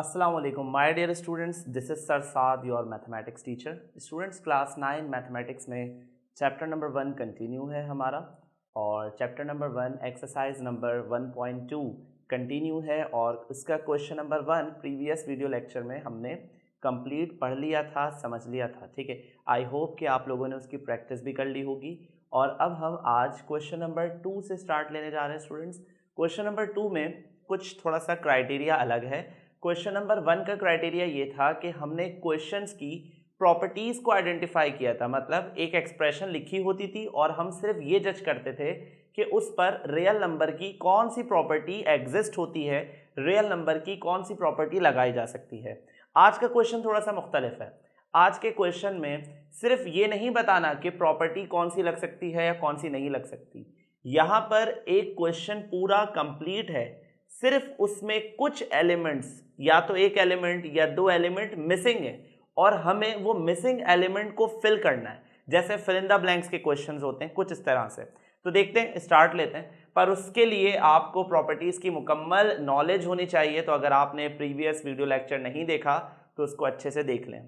Assalamu alaikum, my dear students. This is Sir Saad, your mathematics teacher. Students, class 9 mathematics में chapter number 1 continue है हमारा और chapter number 1 exercise number 1.2 continue है और इसका question number 1 previous video lecture में हमने complete पढ़ लिया था, समझ लिया था। ठीक है, आई होप कि आप लोगों ने उसकी प्रैक्टिस भी कर ली होगी। और अब हम आज क्वेश्चन नंबर 2 से स्टार्ट लेने जा रहे हैं स्टूडेंट्स। क्वेश्चन नंबर 2 में कुछ थोड़ा सा क्राइटेरिया अलग है। क्वेश्चन नंबर 1 का क्राइटेरिया ये था कि हमने क्वेश्चंस की प्रॉपर्टीज़ को आइडेंटिफाई किया था, मतलब एक एक्सप्रेशन लिखी होती थी और हम सिर्फ ये जज करते थे कि उस पर रियल नंबर की कौन सी प्रॉपर्टी एग्जिस्ट होती है, रियल नंबर की कौन सी प्रॉपर्टी लगाई जा सकती है। आज का क्वेश्चन थोड़ा सा मुख्तलिफ है। आज के क्वेश्चन में सिर्फ ये नहीं बताना कि प्रॉपर्टी कौन सी लग सकती है या कौन सी नहीं लग सकती। यहाँ पर एक क्वेश्चन पूरा कंप्लीट है, सिर्फ उसमें कुछ एलिमेंट्स या तो एक एलिमेंट या दो एलिमेंट मिसिंग है और हमें वो मिसिंग एलिमेंट को फिल करना है। जैसे फिल इन द ब्लैंक्स के क्वेश्चंस होते हैं कुछ इस तरह से। तो देखते हैं, स्टार्ट लेते हैं। पर उसके लिए आपको प्रॉपर्टीज़ की मुकम्मल नॉलेज होनी चाहिए। तो अगर आपने प्रीवियस वीडियो लेक्चर नहीं देखा तो उसको अच्छे से देख लें।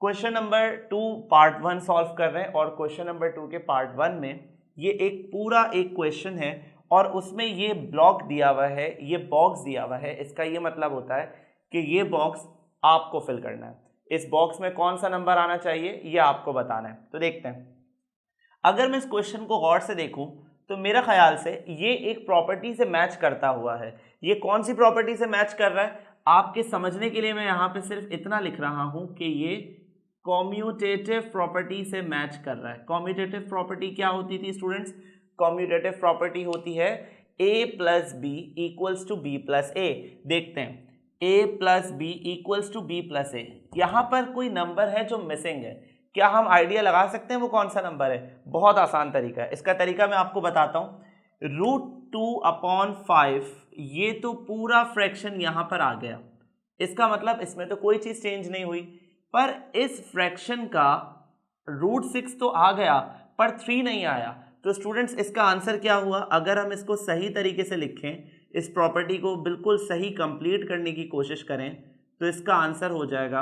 क्वेश्चन नंबर 2 पार्ट 1 सॉल्व कर रहे हैं और क्वेश्चन नंबर 2 के पार्ट 1 में ये एक पूरा एक क्वेश्चन है और उसमें ये ब्लॉक दिया हुआ है, ये बॉक्स दिया हुआ है। इसका ये मतलब होता है कि ये बॉक्स आपको फिल करना है। इस बॉक्स में कौन सा नंबर आना चाहिए ये आपको बताना है। तो देखते हैं, अगर मैं इस क्वेश्चन को गौर से देखूं तो मेरा ख्याल से ये एक प्रॉपर्टी से मैच करता हुआ है। ये कौन सी प्रॉपर्टी से मैच कर रहा है, आपके समझने के लिए मैं यहाँ पे सिर्फ इतना लिख रहा हूँ कि ये कॉम्यूटेटिव प्रॉपर्टी से मैच कर रहा है। कॉम्यूटेटिव प्रॉपर्टी क्या होती थी स्टूडेंट्स? कॉम्यूटेटिव प्रॉपर्टी होती है a plus B equals to B plus A. देखते हैं, a plus B equals to B plus A. यहाँ पर कोई नंबर है जो मिसिंग है, क्या हम आइडिया लगा सकते हैं वो कौन सा नंबर है? बहुत आसान तरीका है। इसका तरीका मैं आपको बताता हूँ। √2/5 ये तो पूरा फ्रैक्शन यहाँ पर आ गया, इसका मतलब इसमें तो कोई चीज़ चेंज नहीं हुई। पर इस फ्रैक्शन का √6 तो आ गया पर 3 नहीं आया। तो स्टूडेंट्स इसका आंसर क्या हुआ? अगर हम इसको सही तरीके से लिखें, इस प्रॉपर्टी को बिल्कुल सही कंप्लीट करने की कोशिश करें तो इसका आंसर हो जाएगा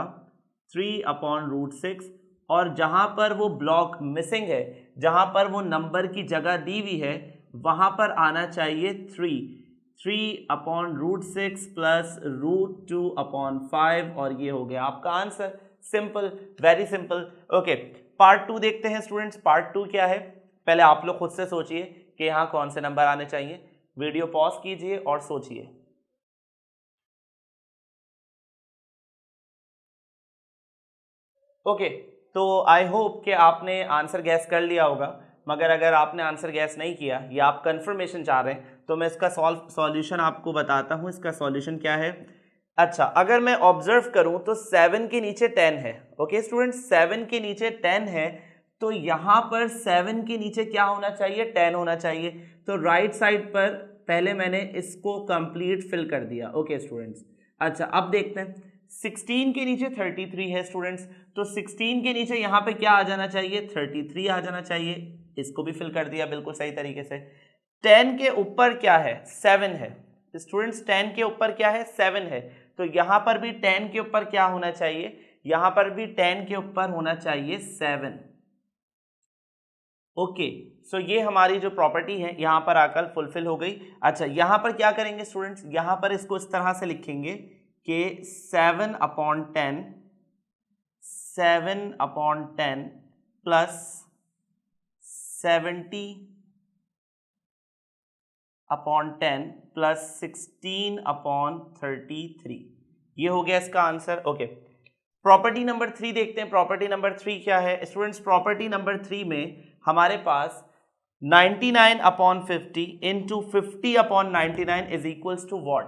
3/√6। और जहाँ पर वो ब्लॉक मिसिंग है, जहाँ पर वो नंबर की जगह दी हुई है, वहाँ पर आना चाहिए 3/√6 प्लस √2/5 और ये हो गया आपका answer. Simple, very simple. Okay, part 2 देखते हैं स्टूडेंट्स। पार्ट 2 क्या है, पहले आप लोग खुद से सोचिए कि यहाँ कौन से नंबर आने चाहिए। वीडियो पॉज कीजिए और सोचिए। ओके, तो आई होप कि आपने आंसर गैस कर लिया होगा, मगर अगर आपने आंसर गैस नहीं किया या आप कंफर्मेशन चाह रहे हैं तो मैं इसका सॉल्यूशन आपको बताता हूँ। इसका सॉल्यूशन क्या है? अच्छा, अगर मैं ऑब्जर्व करूं तो 7 के नीचे 10 है। ओके स्टूडेंट्स, 7 के नीचे 10 है तो यहाँ पर 7 के नीचे क्या होना चाहिए? 10 होना चाहिए। तो राइट साइड पर पहले मैंने इसको कंप्लीट फिल कर दिया। ओके स्टूडेंट्स, अच्छा अब देखते हैं, 16 के नीचे 33 है स्टूडेंट्स, तो 16 के नीचे यहाँ पे क्या आ जाना चाहिए? 33 आ जाना चाहिए। इसको भी फिल कर दिया बिल्कुल सही तरीके से। 10 के ऊपर क्या है? 7 है स्टूडेंट्स। 10 के ऊपर क्या है? 7 है। तो यहाँ पर भी 10 के ऊपर क्या होना चाहिए? यहाँ पर भी 10 के ऊपर होना चाहिए 7। ओके, सो ये हमारी जो प्रॉपर्टी है यहाँ पर आकर फुलफिल हो गई। अच्छा, यहाँ पर क्या करेंगे स्टूडेंट्स? यहाँ पर इसको इस तरह से लिखेंगे कि 7/10 प्लस 70/10 प्लस 16/33। ये हो गया इसका आंसर। ओके, प्रॉपर्टी नंबर 3 देखते हैं। प्रॉपर्टी नंबर 3 क्या है स्टूडेंट्स? प्रॉपर्टी नंबर 3 में हमारे पास 99/50 into 50/99 is equals to what?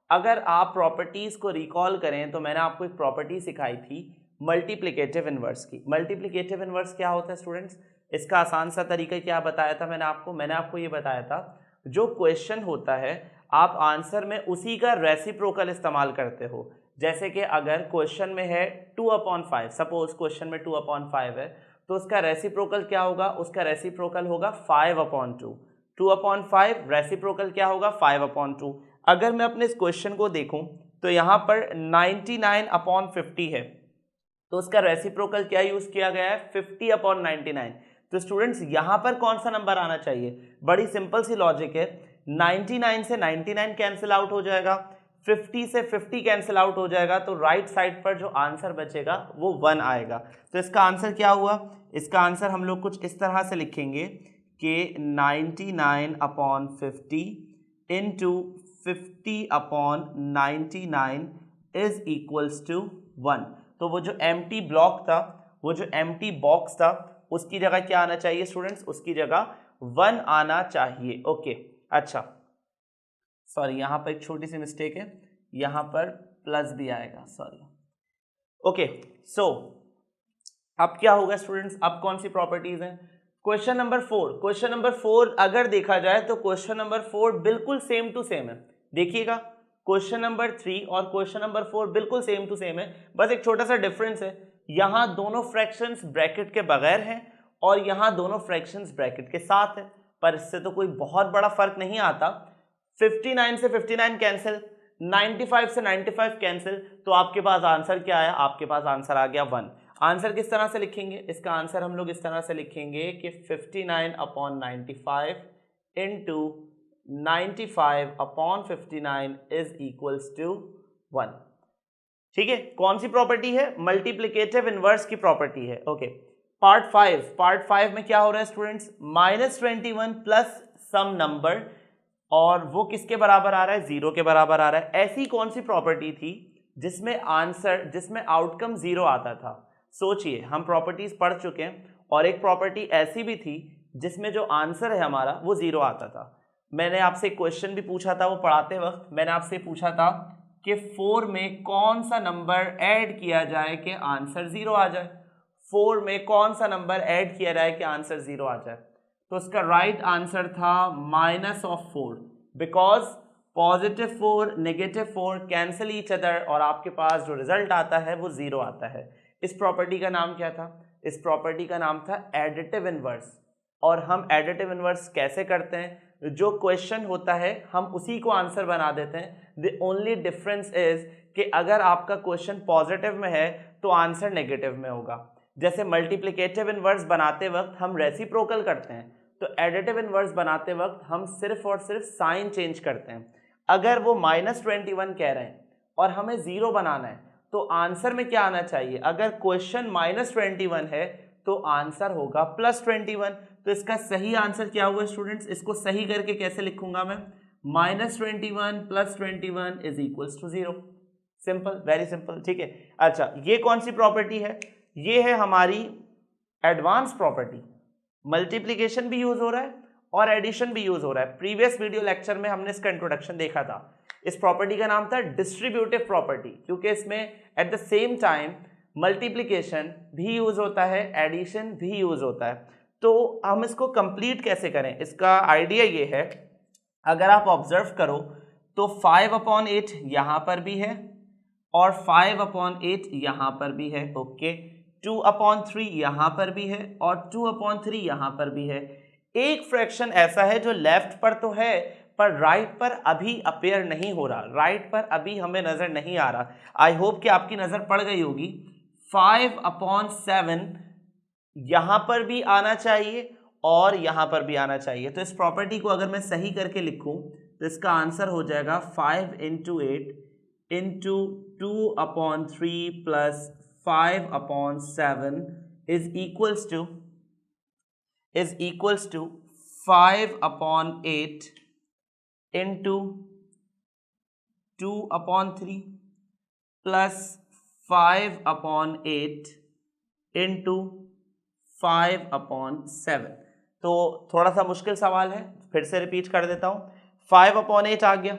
अगर आप प्रॉपर्टीज को रिकॉल करें तो मैंने आपको एक प्रॉपर्टी सिखाई थी मल्टीप्लिकेटिव इनवर्स की। मल्टीप्लिकेटिव इनवर्स क्या होता है स्टूडेंट्स? इसका आसान सा तरीका क्या बताया था मैंने आपको ये बताया था, जो क्वेश्चन होता है आप आंसर में उसी का रेसिप्रोकल इस्तेमाल करते हो। जैसे कि अगर क्वेश्चन में है 2/5, सपोज क्वेश्चन में 2/5 है, तो उसका रेसिप्रोकल क्या होगा? उसका रेसिप्रोकल होगा 5/2। 2/5 रेसिप्रोकल क्या होगा? 5/2। अगर मैं अपने इस क्वेश्चन को देखूं तो यहाँ पर 99/50 है, तो उसका रेसिप्रोकल क्या यूज किया गया है, 50/99। तो स्टूडेंट्स यहाँ पर कौन सा नंबर आना चाहिए, बड़ी सिंपल सी लॉजिक है, 99 से 99 कैंसिल आउट हो जाएगा, 50 से 50 कैंसिल आउट हो जाएगा, तो राइट साइड पर जो आंसर बचेगा वो 1 आएगा। तो इसका आंसर क्या हुआ, इसका आंसर हम लोग कुछ इस तरह से लिखेंगे कि 99/50 इंटू 50/99 इज इक्वल्स टू 1। तो वो जो एम्प्टी ब्लॉक था, वो जो एम्प्टी बॉक्स था, उसकी जगह क्या आना चाहिए स्टूडेंट्स, उसकी जगह 1 आना चाहिए। ओके अच्छा सॉरी, यहाँ पर एक छोटी सी मिस्टेक है, यहाँ पर प्लस भी आएगा, सॉरी। ओके सो अब क्या होगा स्टूडेंट्स, अब कौन सी प्रॉपर्टीज हैं, क्वेश्चन नंबर 4 अगर देखा जाए तो क्वेश्चन नंबर 4 बिल्कुल सेम टू सेम है। देखिएगा क्वेश्चन नंबर 3 और क्वेश्चन नंबर 4 बिल्कुल सेम टू सेम है, बस एक छोटा सा डिफरेंस है, यहाँ दोनों फ्रैक्शंस ब्रैकेट के बगैर हैं और यहाँ दोनों फ्रैक्शंस ब्रैकेट के साथ है, पर इससे तो कोई बहुत बड़ा फर्क नहीं आता। 59 से 59 कैंसिल, 95 से 95 कैंसिल, तो आपके पास आंसर क्या आया, आपके पास आंसर आ गया 1। आंसर किस तरह से लिखेंगे, इसका आंसर हम लोग इस तरह से लिखेंगे कि 59/95 इंटू 95/59 इज इक्वल्स टू 1। ठीक है, कौन सी प्रॉपर्टी है, मल्टीप्लिकेटिव इनवर्स की प्रॉपर्टी है। ओके पार्ट 5 में क्या हो रहा है स्टूडेंट्स, -21 प्लस सम नंबर, और वो किसके बराबर आ रहा है, 0 के बराबर आ रहा है। ऐसी कौन सी प्रॉपर्टी थी जिसमें आउटकम 0 आता था, सोचिए, हम प्रॉपर्टीज पढ़ चुके हैं, और एक प्रॉपर्टी ऐसी भी थी जिसमें जो आंसर है हमारा वो 0 आता था। मैंने आपसे क्वेश्चन भी पूछा था, वो पढ़ाते वक्त मैंने आपसे पूछा था कि 4 में कौन सा नंबर ऐड किया जाए कि आंसर 0 आ जाए, 4 में कौन सा नंबर ऐड किया जाए कि आंसर 0 आ जाए, तो उसका राइट आंसर था -4, बिकॉज +4 -4 कैंसिल ईच अदर, और आपके पास जो रिजल्ट आता है वो 0 आता है। इस प्रॉपर्टी का नाम क्या था, इस प्रॉपर्टी का नाम था एडिटिव इनवर्स। और हम एडिटिव इनवर्स कैसे करते हैं, जो क्वेश्चन होता है हम उसी को आंसर बना देते हैं। द ओनली डिफरेंस इज कि अगर आपका क्वेश्चन पॉजिटिव में है तो आंसर नेगेटिव में होगा। जैसे मल्टीप्लिकेटिव इनवर्स बनाते वक्त हम रेसिप्रोकल करते हैं, तो एडिटिव इनवर्स बनाते वक्त हम सिर्फ और सिर्फ साइन चेंज करते हैं। अगर वो -21 कह रहे हैं और हमें 0 बनाना है, तो आंसर में क्या आना चाहिए, अगर क्वेश्चन -21 है तो आंसर होगा +21। तो इसका सही आंसर क्या हुआ स्टूडेंट्स, इसको सही करके कैसे लिखूंगा मैं, -21 + 21 is equals to 0। Simple, very simple. ठीक है, अच्छा ये कौन सी प्रॉपर्टी है, ये है हमारी एडवांस प्रॉपर्टी। मल्टीप्लिकेशन भी यूज हो रहा है और एडिशन भी यूज हो रहा है। प्रीवियस वीडियो लेक्चर में हमने इसका इंट्रोडक्शन देखा था। इस प्रॉपर्टी का नाम था डिस्ट्रीब्यूटिव प्रॉपर्टी, क्योंकि इसमें at the same time multiplication भी यूज होता है, एडिशन भी यूज होता है। तो हम इसको कंप्लीट कैसे करें, इसका आइडिया ये है, अगर आप ऑब्जर्व करो तो 5/8 यहाँ पर भी है और 5/8 यहाँ पर भी है। ओके 2/3 यहाँ पर भी है और 2/3 यहाँ पर भी है। एक फ्रैक्शन ऐसा है जो लेफ्ट पर तो है पर राइट पर अभी अपेयर नहीं हो रहा, राइट पर अभी हमें नजर नहीं आ रहा। आई होप कि आपकी नजर पड़ गई होगी। 5/7 यहाँ पर भी आना चाहिए और यहाँ पर भी आना चाहिए। तो इस प्रॉपर्टी को अगर मैं सही करके लिखूं तो इसका आंसर हो जाएगा 5 × 8 into 2/3 plus 5/7 is equals to 5/8 into 2/3 plus 5/8 into 5/7। तो थोड़ा सा मुश्किल सवाल है, फिर से रिपीट कर देता हूँ। 5/8 आ गया,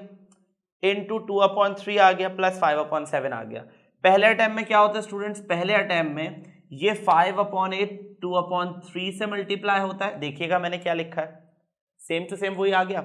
इंटू 2/3 आ गया, प्लस 5/7 आ गया। पहले अटेम्प्ट में क्या होता है स्टूडेंट्स, पहले अटेम्प्ट में ये 5/8 2/3 से मल्टीप्लाई होता है। देखिएगा मैंने क्या लिखा है, सेम टू सेम वही आ गया।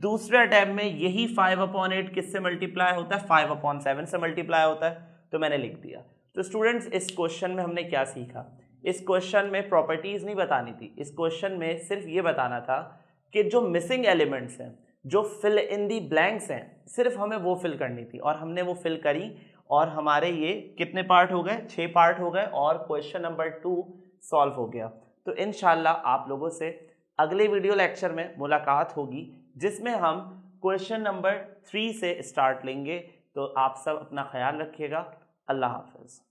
दूसरे अटेम्प्ट में यही 5/8 किससे मल्टीप्लाई होता है, 5/7 से मल्टीप्लाई होता है, तो मैंने लिख दिया। तो स्टूडेंट्स इस क्वेश्चन में हमने क्या सीखा, इस क्वेश्चन में प्रॉपर्टीज नहीं बतानी थी, इस क्वेश्चन में सिर्फ ये बताना था कि जो मिसिंग एलिमेंट्स हैं जो फिल इन दी ब्लैंक्स हैं सिर्फ हमें वो फिल करनी थी और हमने वो फिल करी और हमारे ये कितने पार्ट हो गए, 6 पार्ट हो गए और क्वेश्चन नंबर 2 सॉल्व हो गया। तो इंशाल्लाह आप लोगों से अगले वीडियो लेक्चर में मुलाकात होगी जिसमें हम क्वेश्चन नंबर 3 से स्टार्ट लेंगे। तो आप सब अपना ख्याल रखिएगा। अल्लाह हाफ़िज़।